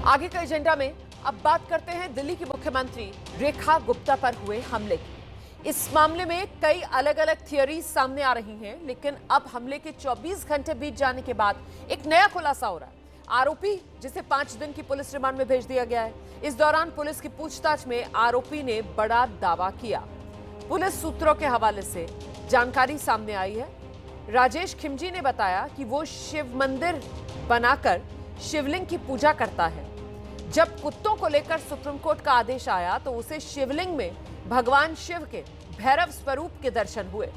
आगे का एजेंडा में अब बात करते हैं दिल्ली की मुख्यमंत्री रेखा गुप्ता पर हुए हमले की। इस मामले में कई अलग अलग थियरीज सामने आ रही हैं, लेकिन अब हमले के 24 घंटे बीत जाने के बाद एक नया खुलासा हो रहा है। आरोपी जिसे 5 दिन की पुलिस रिमांड में भेज दिया गया है। इस दौरान पुलिस की पूछताछ में आरोपी ने बड़ा दावा किया। पुलिस सूत्रों के हवाले से जानकारी सामने आई है। राजेश खिमजी ने बताया कि वो शिव मंदिर बनाकर शिवलिंग की पूजा करता है। जब कुत्तों को लेकर सुप्रीम कोर्ट का आदेश आया तो उसे शिवलिंग में भगवान शिव के भैरव स्वरूप के दर्शन हुए।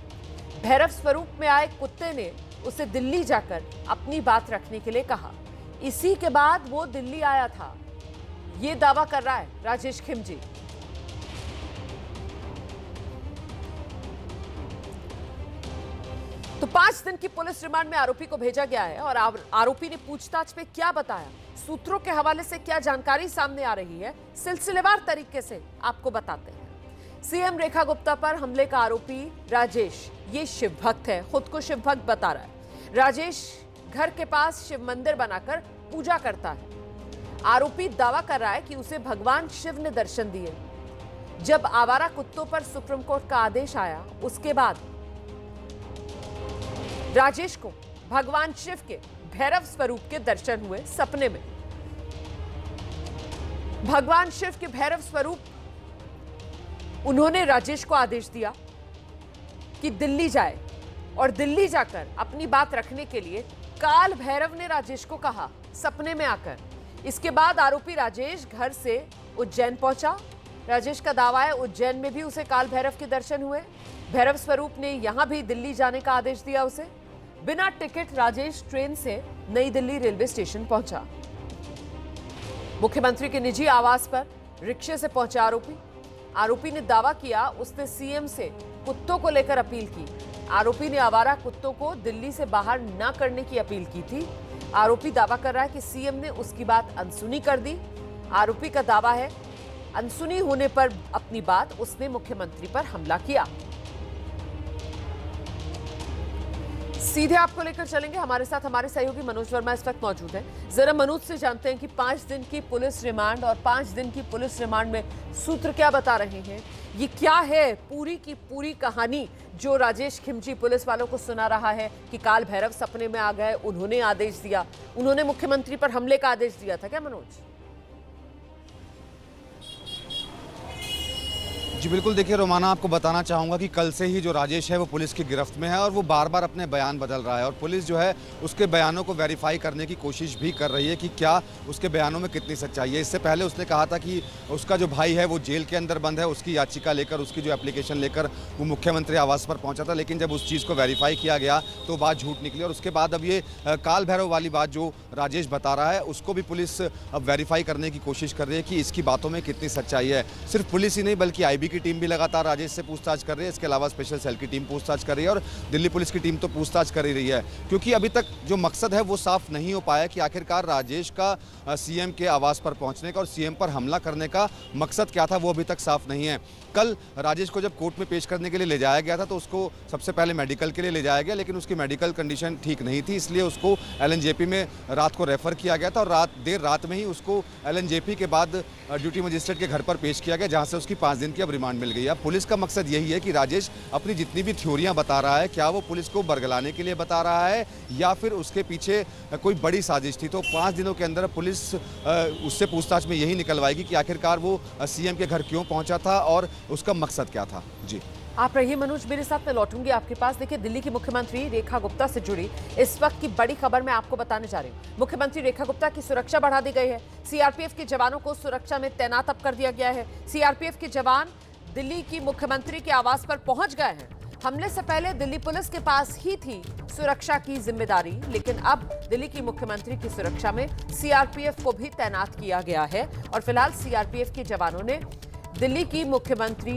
भैरव स्वरूप में आए कुत्ते ने उसे दिल्ली जाकर अपनी बात रखने के लिए कहा। इसी के बाद वो दिल्ली आया था, ये दावा कर रहा है राजेश खिमजी। तो 5 दिन की पुलिस रिमांड में आरोपी को भेजा गया है और आरोपी ने पूछताछ में क्या बताया, सूत्रों के हवाले से क्या जानकारी सामने आ रही है, सिलसिलेवार तरीके से आपको बताते हैं। सीएम रेखा गुप्ता पर हमले का आरोपी राजेश, ये शिव भक्त है, खुद को शिव भक्त बता रहा है। राजेश घर के पास शिव मंदिर बनाकर पूजा करता है। आरोपी दावा कर रहा है कि उसे भगवान शिव ने दर्शन दिए। जब आवारा कुत्तों पर सुप्रीम कोर्ट का आदेश आया, उसके बाद राजेश को भगवान शिव के भैरव स्वरूप के दर्शन हुए सपने में। भगवान शिव के भैरव स्वरूप, उन्होंने राजेश को आदेश दिया कि दिल्ली जाए और दिल्ली जाकर अपनी बात रखने के लिए काल भैरव ने राजेश को कहा सपने में आकर। इसके बाद आरोपी राजेश घर से उज्जैन पहुंचा। राजेश का दावा है उज्जैन में भी उसे काल भैरव के दर्शन हुए। भैरव स्वरूप ने यहां भी दिल्ली जाने का आदेश दिया उसे। बिना टिकट राजेश ट्रेन से नई दिल्ली रेलवे स्टेशन पहुंचा। मुख्यमंत्री के निजी आवास पर रिक्शे से पहुंचा आरोपी ने दावा किया उसने सीएम से कुत्तों को लेकर अपील की। आरोपी ने आवारा कुत्तों को दिल्ली से बाहर न करने की अपील की थी। आरोपी दावा कर रहा है कि सीएम ने उसकी बात अनसुनी कर दी। आरोपी का दावा है अनसुनी होने पर अपनी बात उसने मुख्यमंत्री पर हमला किया। सीधे आपको लेकर चलेंगे, हमारे साथ हमारे सहयोगी मनोज वर्मा इस वक्त मौजूद हैं। जरा मनोज से जानते हैं कि 5 दिन की पुलिस रिमांड और 5 दिन की पुलिस रिमांड में सूत्र क्या बता रहे हैं, ये क्या है पूरी की पूरी कहानी जो राजेश खिमजी पुलिस वालों को सुना रहा है कि काल भैरव सपने में आ गए, उन्होंने आदेश दिया, उन्होंने मुख्यमंत्री पर हमले का आदेश दिया था क्या मनोज? जी बिल्कुल, देखिए रोमाना, आपको बताना चाहूँगा कि कल से ही जो राजेश है वो पुलिस की गिरफ्त में है और वो बार बार अपने बयान बदल रहा है और पुलिस जो है उसके बयानों को वेरीफाई करने की कोशिश भी कर रही है कि क्या उसके बयानों में कितनी सच्चाई है। इससे पहले उसने कहा था कि उसका जो भाई है वो जेल के अंदर बंद है, उसकी याचिका लेकर, उसकी जो एप्लीकेशन लेकर वो मुख्यमंत्री आवास पर पहुँचा था, लेकिन जब उस चीज़ को वेरीफाई किया गया तो बात झूठ निकली और उसके बाद अब ये काल भैरव वाली बात जो राजेश बता रहा है उसको भी पुलिस अब वेरीफाई करने की कोशिश कर रही है कि इसकी बातों में कितनी सच्चाई है। सिर्फ पुलिस ही नहीं बल्कि आईबी की टीम भी लगातार राजेश से पूछताछ कर रही है। इसके अलावा स्पेशल सेल की टीम पूछताछ कर रही है और दिल्ली पुलिस की टीम तो पूछताछ कर ही रही है, क्योंकि अभी तक जो मकसद है वो साफ नहीं हो पाया कि आखिरकार राजेश का सीएम के आवास पर पहुंचने का और सीएम पर हमला करने का मकसद क्या था, वो अभी तक साफ नहीं है। कल राजेश को जब कोर्ट में पेश करने के लिए ले जाया गया था तो उसको सबसे पहले मेडिकल के लिए ले जाया गया, लेकिन उसकी मेडिकल कंडीशन ठीक नहीं थी, इसलिए उसको एलएनजेपी में रात को रेफर किया गया था और देर रात में ही उसको एलएनजेपी के बाद ड्यूटी मजिस्ट्रेट के घर पर पेश किया गया, जहां से उसकी 5 दिन की अब रिमांड मिल गई। अब पुलिस का मकसद यही है कि राजेश अपनी जितनी भी थ्योरियां बता रहा है, क्या वो पुलिस को बरगलाने के लिए बता रहा है या फिर उसके पीछे कोई बड़ी साजिश थी। तो 5 दिनों के अंदर पुलिस उससे पूछताछ में यही निकलवाएगी कि आखिरकार वो सीएम के घर क्यों पहुंचा था और उसका मकसद क्या था। जी आप रहिए मनोज, मेरे साथ मैं लौटूंगी आपके पास। देखिए, दिल्ली की मुख्यमंत्री रेखा गुप्ता से जुड़ी इस वक्त की बड़ी खबर मैं आपको बताने जा रही हूँ। मुख्यमंत्री रेखा गुप्ता की सुरक्षा बढ़ा दी गई है। सीआरपीएफ के जवानों को सुरक्षा में तैनात अब कर दिया गया है। सीआरपीएफ के जवान दिल्ली की मुख्यमंत्री के आवास पर पहुंच गए हैं। हमले से पहले दिल्ली पुलिस के पास ही थी सुरक्षा की जिम्मेदारी, लेकिन अब दिल्ली की मुख्यमंत्री की सुरक्षा में सीआरपीएफ को भी तैनात किया गया है और फिलहाल सीआरपीएफ के जवानों ने दिल्ली की मुख्यमंत्री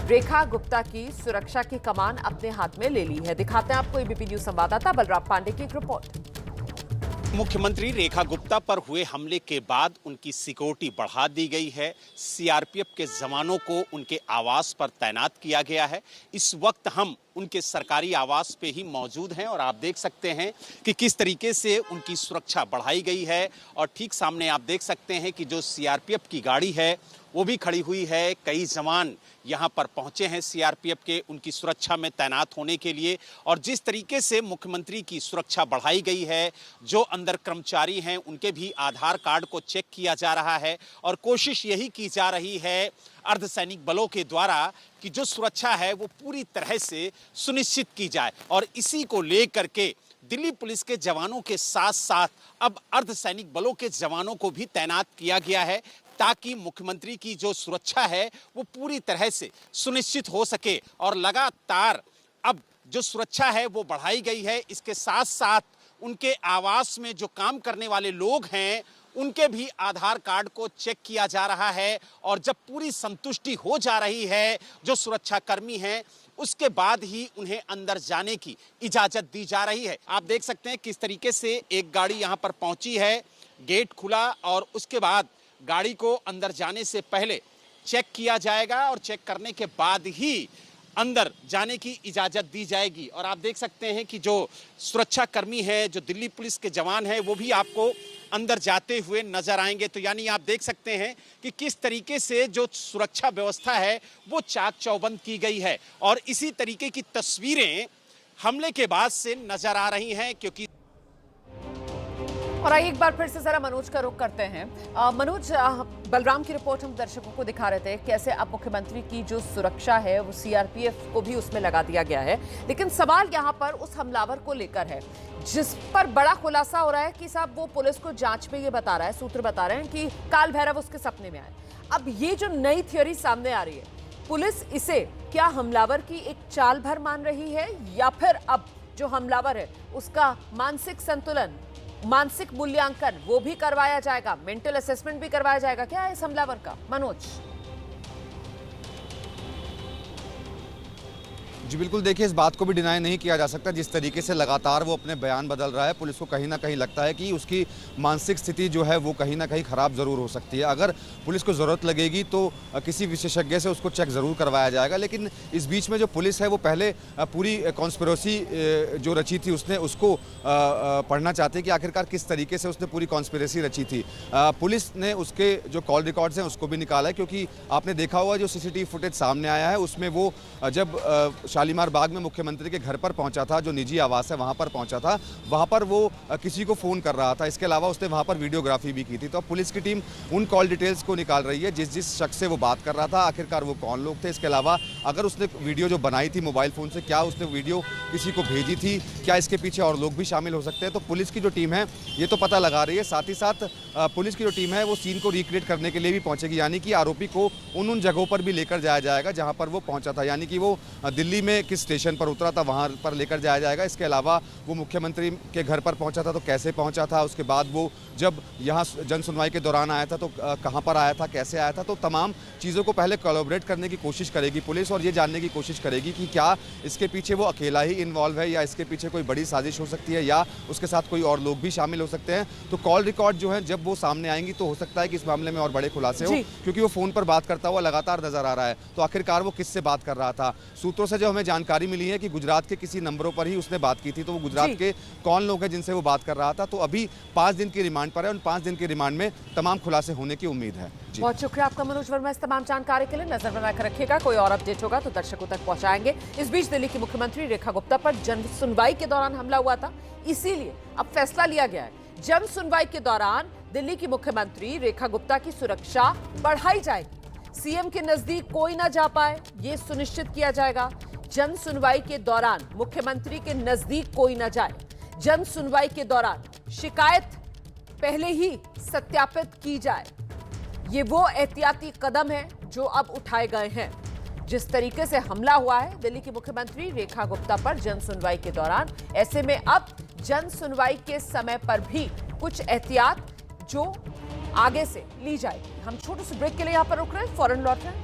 रेखा गुप्ता की सुरक्षा की कमान अपने हाथ में ले ली है। दिखाते हैं आपको एबीपी न्यूज संवाददाता बलराम पांडे की एक रिपोर्ट। मुख्यमंत्री रेखा गुप्ता पर हुए हमले के बाद उनकी सिक्योरिटी बढ़ा दी गई है। सीआरपीएफ के जवानों को उनके आवास पर तैनात किया गया है। इस वक्त हम उनके सरकारी आवास पे ही मौजूद हैं और आप देख सकते हैं कि किस तरीके से उनकी सुरक्षा बढ़ाई गई है। और ठीक सामने आप देख सकते हैं कि जो सीआरपीएफ की गाड़ी है वो भी खड़ी हुई है। कई जवान यहाँ पर पहुंचे हैं सीआरपीएफ के उनकी सुरक्षा में तैनात होने के लिए। और जिस तरीके से मुख्यमंत्री की सुरक्षा बढ़ाई गई है, जो अंदर कर्मचारी हैं उनके भी आधार कार्ड को चेक किया जा रहा है और कोशिश यही की जा रही है अर्धसैनिक बलों के द्वारा कि जो सुरक्षा है वो पूरी तरह से सुनिश्चित की जाए। और इसी को लेकर के दिल्ली पुलिस के जवानों के साथ साथ अब अर्धसैनिक बलों के जवानों को भी तैनात किया गया है ताकि मुख्यमंत्री की जो सुरक्षा है वो पूरी तरह से सुनिश्चित हो सके। और लगातार अब जो सुरक्षा है वो बढ़ाई गई है। इसके साथ साथ उनके आवास में जो काम करने वाले लोग हैं उनके भी आधार कार्ड को चेक किया जा रहा है। और जब पूरी संतुष्टि हो जा रही है जो सुरक्षाकर्मी हैं, उसके बाद ही उन्हें अंदर जाने की इजाजत दी जा रही है। आप देख सकते हैं किस तरीके से एक गाड़ी यहां पर पहुंची है, गेट खुला और उसके बाद गाड़ी को अंदर जाने से पहले चेक किया जाएगा और चेक करने के बाद ही अंदर जाने की इजाजत दी जाएगी। और आप देख सकते हैं कि जो सुरक्षाकर्मी है, जो दिल्ली पुलिस के जवान हैं, वो भी आपको अंदर जाते हुए नजर आएंगे। तो यानी आप देख सकते हैं कि किस तरीके से जो सुरक्षा व्यवस्था है वो चाक चौबंद की गई है। और इसी तरीके की तस्वीरें हमले के बाद से नजर आ रही हैं। क्योंकि और आइए एक बार फिर से जरा मनोज का रुख करते हैं। मनोज, बलराम की रिपोर्ट हम दर्शकों को दिखा रहे थे कैसे अब मुख्यमंत्री की जो सुरक्षा है वो सीआरपीएफ को भी उसमें लगा दिया गया है। लेकिन सवाल यहाँ पर उस हमलावर को लेकर है जिस पर बड़ा खुलासा हो रहा है कि साहब वो पुलिस को जांच में ये बता रहा है, सूत्र बता रहे हैं कि काल भैरव उसके सपने में आए। अब ये जो नई थ्योरी सामने आ रही है, पुलिस इसे क्या हमलावर की एक चाल भर मान रही है या फिर अब जो हमलावर है उसका मानसिक संतुलन, मानसिक मूल्यांकन वो भी करवाया जाएगा, मेंटल असेसमेंट भी करवाया जाएगा क्या इस हमलावर का? मनोज जी बिल्कुल, देखिए इस बात को भी डिनाई नहीं किया जा सकता जिस तरीके से लगातार वो अपने बयान बदल रहा है। पुलिस को कहीं ना कहीं लगता है कि उसकी मानसिक स्थिति जो है वो कहीं ना कहीं ख़राब ज़रूर हो सकती है। अगर पुलिस को ज़रूरत लगेगी तो किसी विशेषज्ञ से उसको चेक ज़रूर करवाया जाएगा। लेकिन इस बीच में जो पुलिस है वो पहले पूरी कॉन्स्पिरेसी जो रची थी उसने उसको पढ़ना चाहते हैं कि आखिरकार किस तरीके से उसने पूरी कॉन्स्पिरेसी रची थी। पुलिस ने उसके जो कॉल रिकॉर्ड्स हैं उसको भी निकाला है, क्योंकि आपने देखा होगा जो सीसीटीवी फुटेज सामने आया है उसमें वो जब शालीमार बाग में मुख्यमंत्री के घर पर पहुंचा था, जो निजी आवास है वहां पर पहुंचा था, वहां पर वो किसी को फ़ोन कर रहा था। इसके अलावा उसने वहां पर वीडियोग्राफी भी की थी। तो अब पुलिस की टीम उन कॉल डिटेल्स को निकाल रही है जिस शख्स से वो बात कर रहा था, आखिरकार वो कौन लोग थे। इसके अलावा अगर उसने वीडियो जो बनाई थी मोबाइल फ़ोन से, क्या उसने वीडियो किसी को भेजी थी, क्या इसके पीछे और लोग भी शामिल हो सकते हैं। तो पुलिस की जो टीम है ये तो पता लगा रही है। साथ ही साथ पुलिस की जो टीम है वो सीन को रिक्रिएट करने के लिए भी पहुंचेगी, यानी कि आरोपी को उन जगहों पर भी लेकर जाया जाएगा जहां पर वो पहुंचा था, यानी कि वो दिल्ली में किस स्टेशन पर उतरा था वहां पर लेकर जाया जाएगा। इसके अलावा वो मुख्यमंत्री के घर पर पहुंचा था तो कैसे पहुंचा था, उसके बाद वो जब यहाँ जन सुनवाई के दौरान आया था तो कहां पर आया था, कैसे आया था। तो तमाम चीज़ों को पहले कोलैबोरेट करने की कोशिश करेगी पुलिस और ये जानने की कोशिश करेगी कि क्या इसके पीछे वो अकेला ही इन्वॉल्व है या इसके पीछे कोई बड़ी साजिश हो सकती है या उसके साथ कोई और लोग भी शामिल हो सकते हैं। तो कॉल रिकॉर्ड जो है जब वो सामने आएंगी तो हो सकता है कि इस मामले में और बड़े खुलासे हो, क्योंकि वो फ़ोन पर बात करता हुआ लगातार नजर आ रहा है। तो आखिरकार वो किससे बात कर रहा था। सूत्रों से जो हमें जानकारी मिली है कि गुजरात के किसी नंबरों पर ही उसने बात की थी। तो वो गुजरात के कौन लोग हैं जिनसे वो बात कर रहा था। तो अभी 5 दिन की रिमांड पर है, उन 5 दिन की रिमांड में तमाम खुलासे होने की उम्मीद है। बहुत शुक्रिया आपका मनोज वर्मा इस तमाम जानकारी के लिए। नजर बनाकर रखिएगा, कोई और अपडेट होगा तो दर्शकों तक पहुंचाएंगे। इस बीच दिल्ली की मुख्यमंत्री रेखा गुप्ता पर जन सुनवाई के दौरान हमला हुआ था, इसीलिए अब फैसला लिया गया है जन सुनवाई के दौरान दिल्ली की मुख्यमंत्री रेखा गुप्ता की सुरक्षा बढ़ाई जाएगी। सीएम के नजदीक कोई ना जा पाए ये सुनिश्चित किया जाएगा। जन सुनवाई के दौरान मुख्यमंत्री के नजदीक कोई ना जाए। जन सुनवाई के दौरान शिकायत पहले ही सत्यापित की जाए। ये वो एहतियाती कदम है जो अब उठाए गए हैं। जिस तरीके से हमला हुआ है दिल्ली की मुख्यमंत्री रेखा गुप्ता पर जन सुनवाई के दौरान, ऐसे में अब जन सुनवाई के समय पर भी कुछ एहतियात जो आगे से ली जाएगी। हम छोटे से ब्रेक के लिए यहां पर रुक रहे हैं, फौरन लौट रहे हैं।